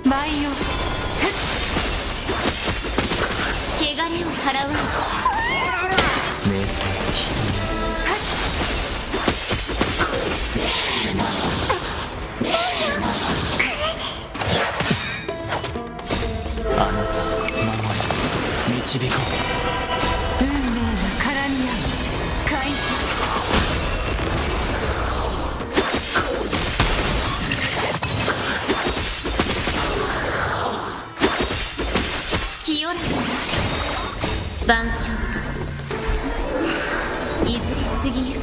舞よ、汚れを払わん。瞑想人あなたを守り導こう。運命が絡み合う開示。清らかな万象といずれ過ぎゆく。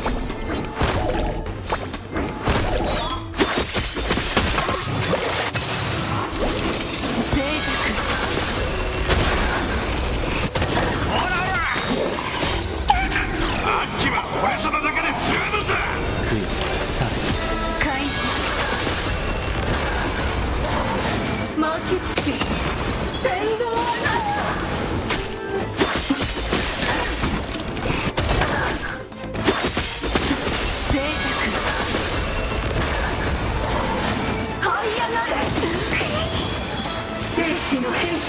贅沢。あっきは俺様だけで十分だ。供養され開示。巻きつけ先導は贅沢。這い上がれ。生死の変化。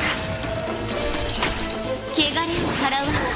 汚れを払わん。